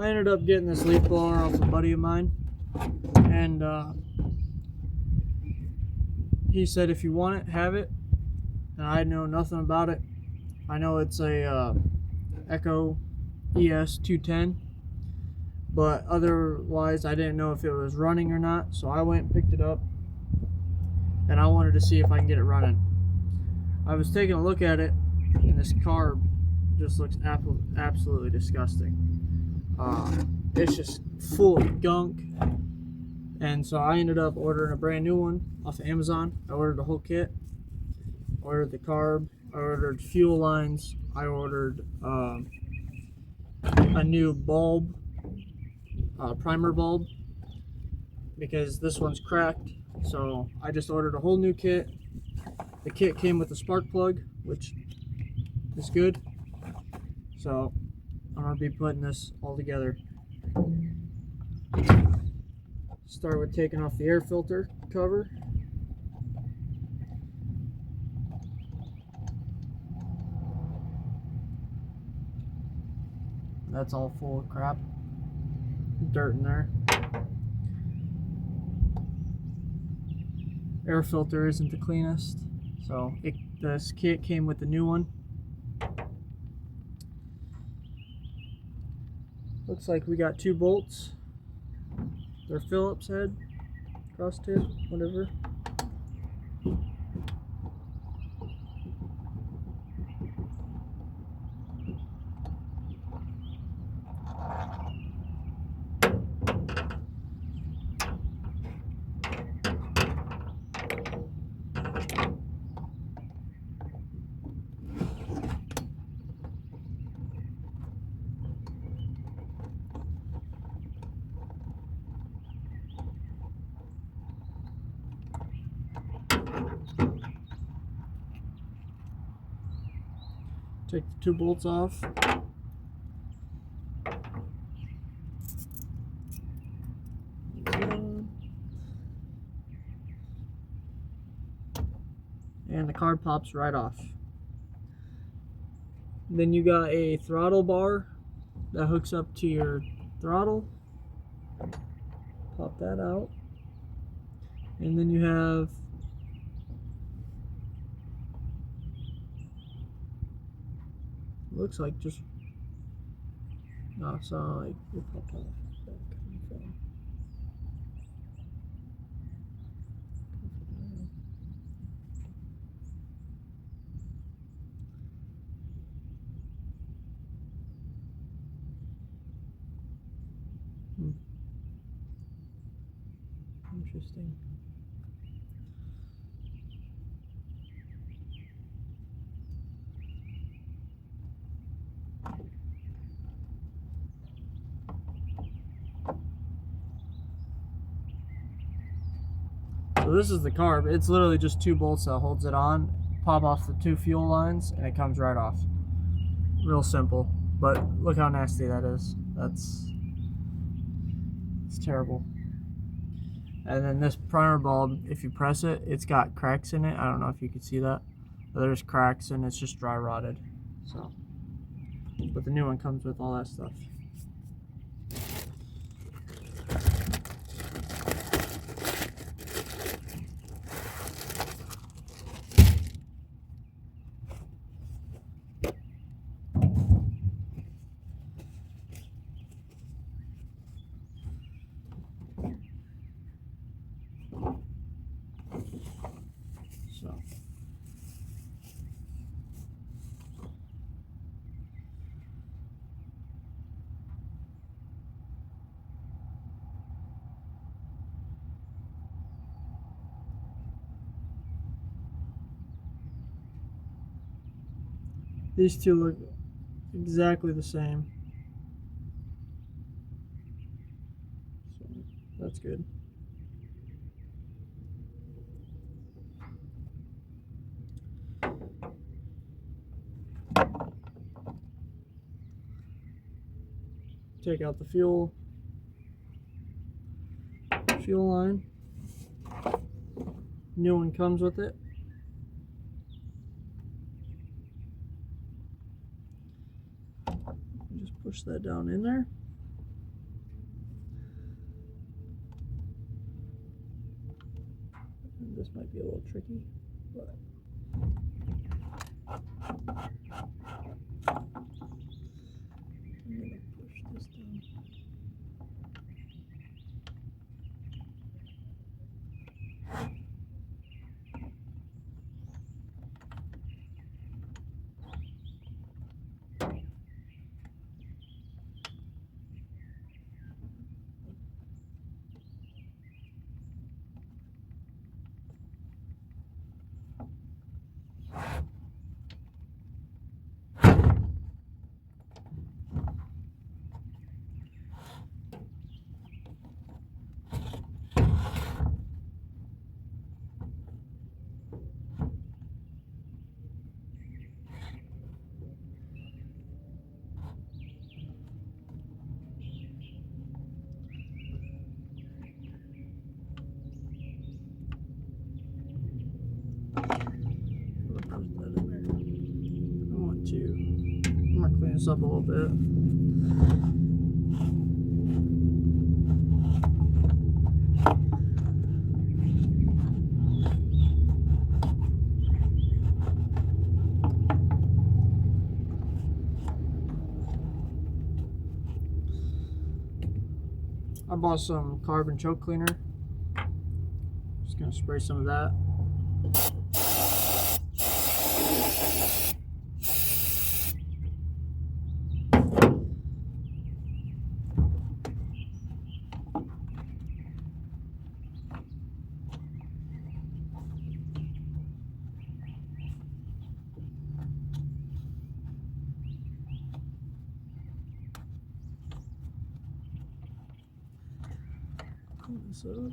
I ended up getting this leaf blower off a buddy of mine, and he said if you want it, have it. And I know nothing about it. I know it's a Echo ES 210, but otherwise I didn't know if it was running or not, so I went and picked it up, and I wanted to see if I can get it running. I was taking a look at it, and this carb just looks absolutely disgusting. It's just full of gunk, and so I ended up ordering a brand new one off of Amazon. I ordered the whole kit, ordered the carb, I ordered fuel lines, I ordered a new bulb, primer bulb, because this one's cracked. So I just ordered a whole new kit. The kit came with a spark plug, which is good. So I'm gonna be putting this all together. Start with taking off the air filter cover. That's all full of crap, dirt in there. Air filter isn't the cleanest, so this kit came with the new one. Looks like we got 2 bolts. They're Phillips head, cross tip, whatever. Take the 2 bolts off. And the carb pops right off. Then you got a throttle bar that hooks up to your throttle. Pop that out. And then you have looks like just no, it's not like it popped off. Interesting. So this is the carb. It's literally just 2 bolts that holds it on. Pop off the 2 fuel lines and it comes right off. Real simple, but look how nasty that is. It's terrible. And then this primer bulb, if you press it, it's got cracks in it. I don't know if you can see that, but there's cracks and it's just dry rotted. So, but the new one comes with all that stuff. These two look exactly the same. So that's good. Take out the fuel line. New one comes with it. Just push that down in there. might be a little tricky, but I'm gonna push this down. I'm gonna clean this up a little bit. I bought some carb and choke cleaner. Just gonna spray some of that. Clean this up.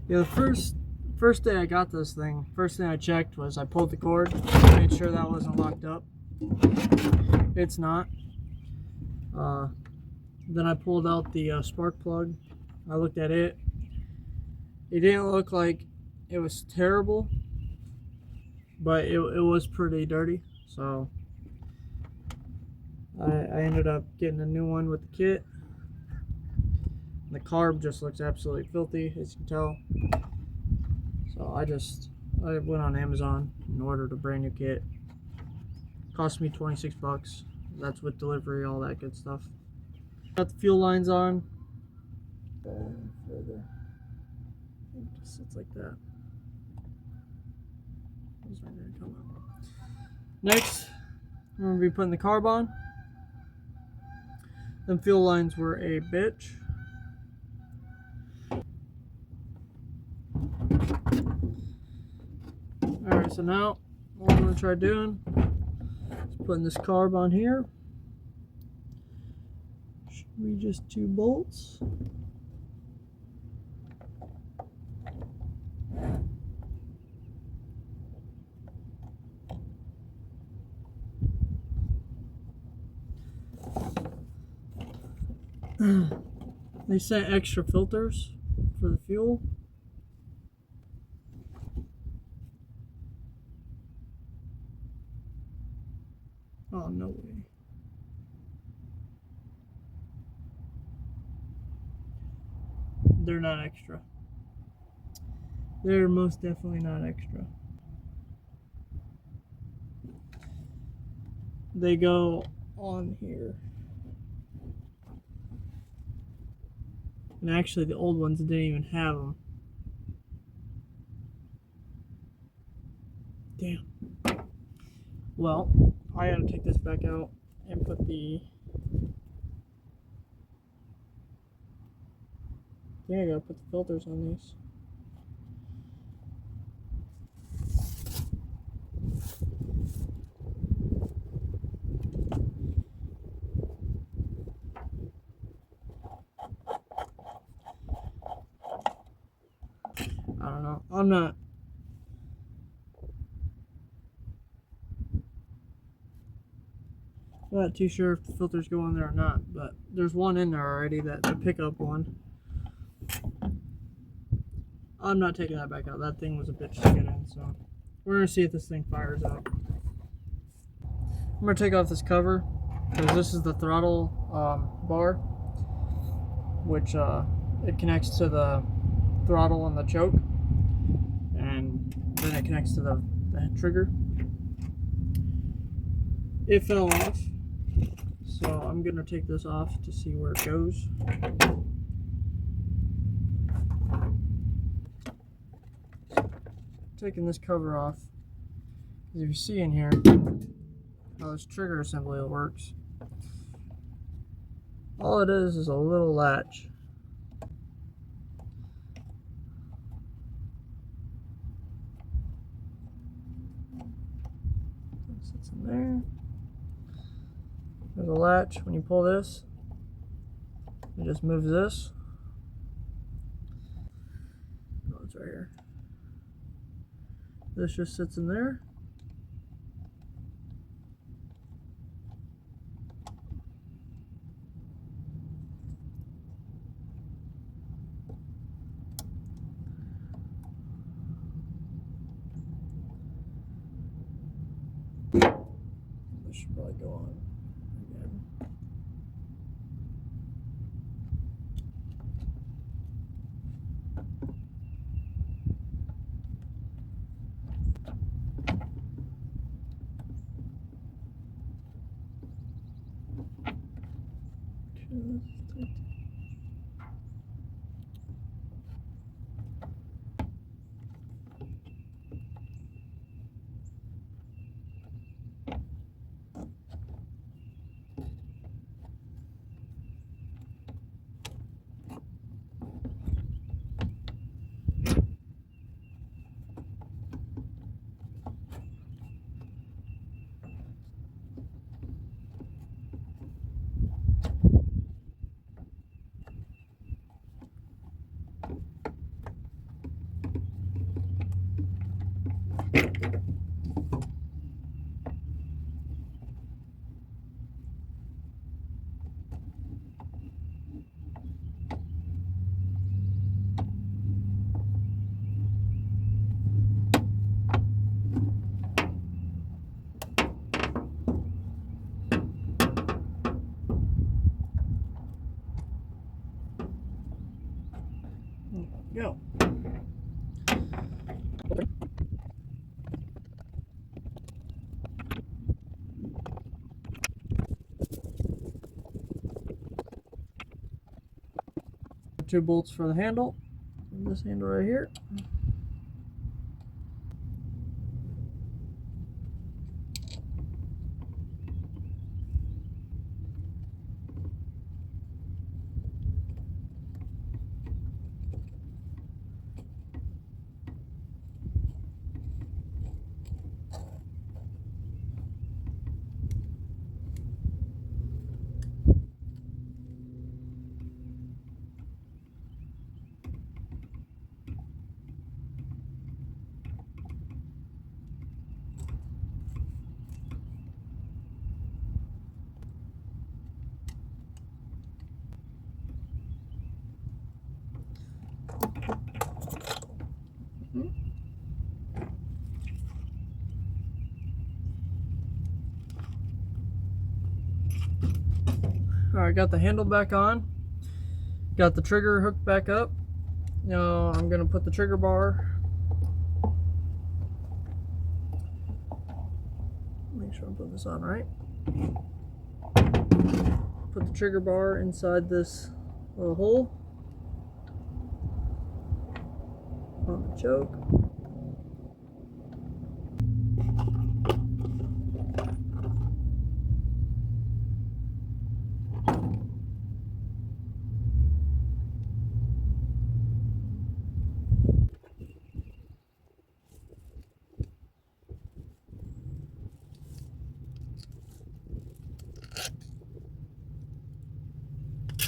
Yeah, the first day I got this thing, first thing I checked was I pulled the cord, made sure that wasn't locked up. It's not. Then I pulled out the spark plug. I looked at it. It didn't look like it was terrible, but it was pretty dirty. So I ended up getting a new one with the kit. The carb just looks absolutely filthy, as you can tell. So I went on Amazon and ordered a brand new kit. Cost me 26 bucks. That's with delivery, all that good stuff. Got the fuel lines on. Further. It just sits like that. Those aren't gonna come out. Next, I'm gonna be putting the carb on. Them fuel lines were a bitch. Alright, so now what I'm going to try doing is putting this carb on here. Should be just 2 bolts. They sent extra filters for the fuel. Oh, no way. They're not extra. They're most definitely not extra. They go on here. And actually, the old ones didn't even have them. Damn. Well, I gotta take this back out and put the... Yeah, I gotta put the filters on these. I don't know. I'm not too sure if the filters go in there or not, but there's one in there already, that the pickup one. I'm not taking that back out. That thing was a bitch to get in, so we're gonna see if this thing fires up. I'm gonna take off this cover because this is the throttle bar, which it connects to the throttle and the choke, and then it connects to the trigger. It fell off, so I'm gonna take this off to see where it goes. Taking this cover off, because if you see in here how this trigger assembly works, all it is a little latch. It sits in there. There's a latch. When you pull this, it just moves this. Oh, it's right here. This just sits in there. This should probably go on again. Go. Two bolts for the handle, and this handle right here. Alright, got the handle back on. Got the trigger hooked back up. Now I'm going to put the trigger bar. Make sure I'm putting this on right. Put the trigger bar inside this little hole on the choke.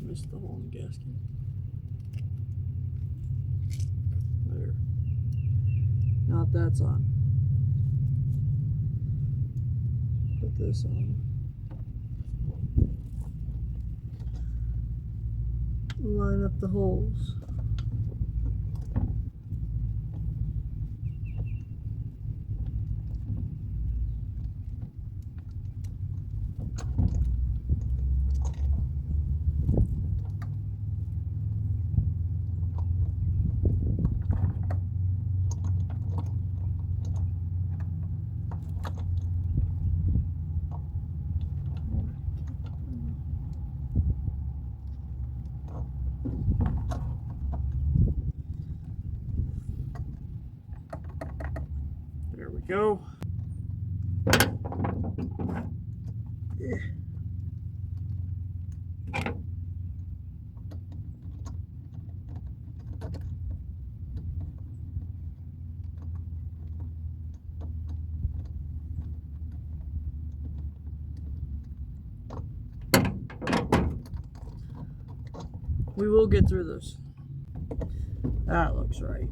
Missed the hole in the gasket. There. Now that's on. Put this on. Line up the holes. There we go. We will get through this. That looks right.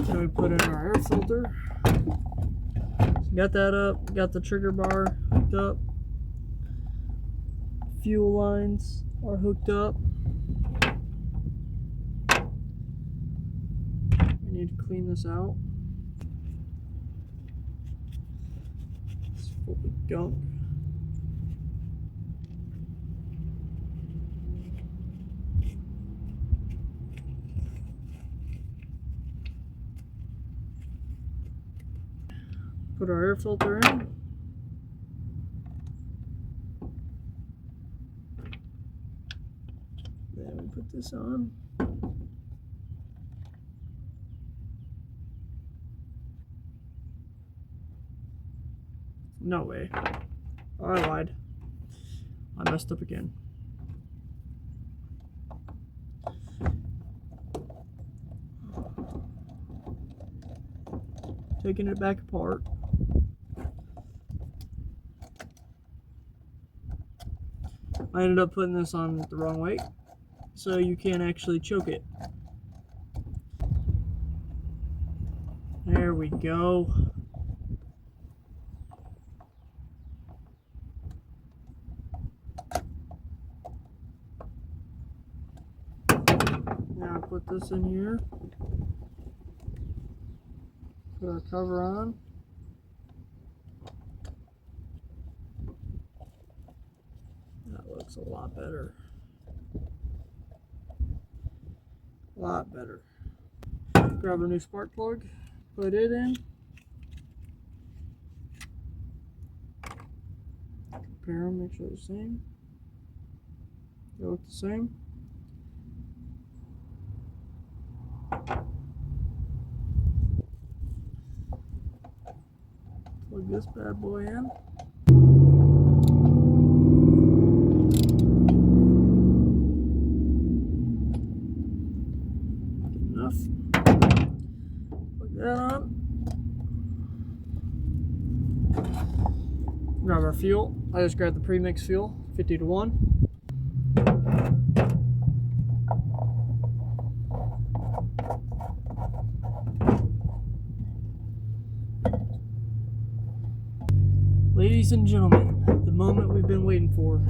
Then we put in our air filter. Got that up, got the trigger bar hooked up. Fuel lines are hooked up. We need to clean this out. It's full of gunk. Put our air filter in. Then we put this on. No way. Oh, I lied. I messed up again. Taking it back apart. I ended up putting this on the wrong way, so you can't actually choke it. There we go. Now put this in here. Put our cover on. That looks a lot better. A lot better. Grab a new spark plug, put it in. Compare them, make sure they're the same. They look the same. Plug this bad boy in. Good enough. Plug that on. Grab our fuel. I just grabbed the pre-mix fuel, 50 to 1. Ladies and gentlemen, the moment we've been waiting for.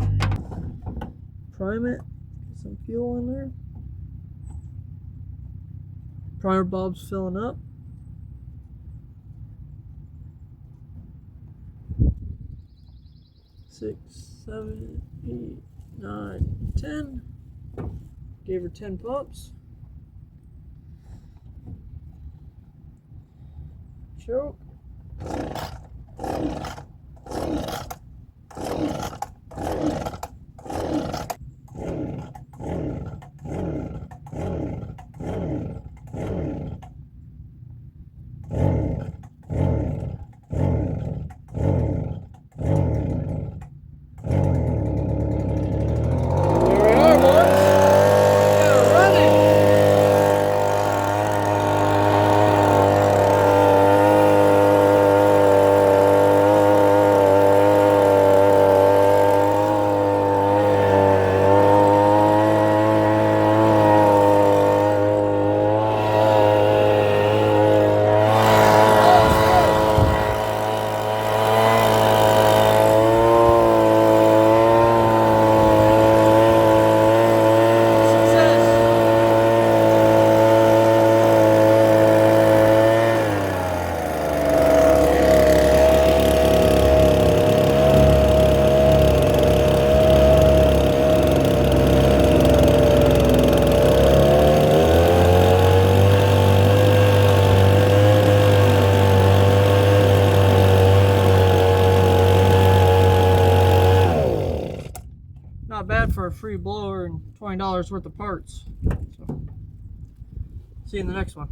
Prime it, get some fuel in there. Primer bulb's filling up. Six, 7, 8, 9, 10. Gave her 10 pumps. Choke. for a free blower and $20 worth of parts. So, see you in the next one.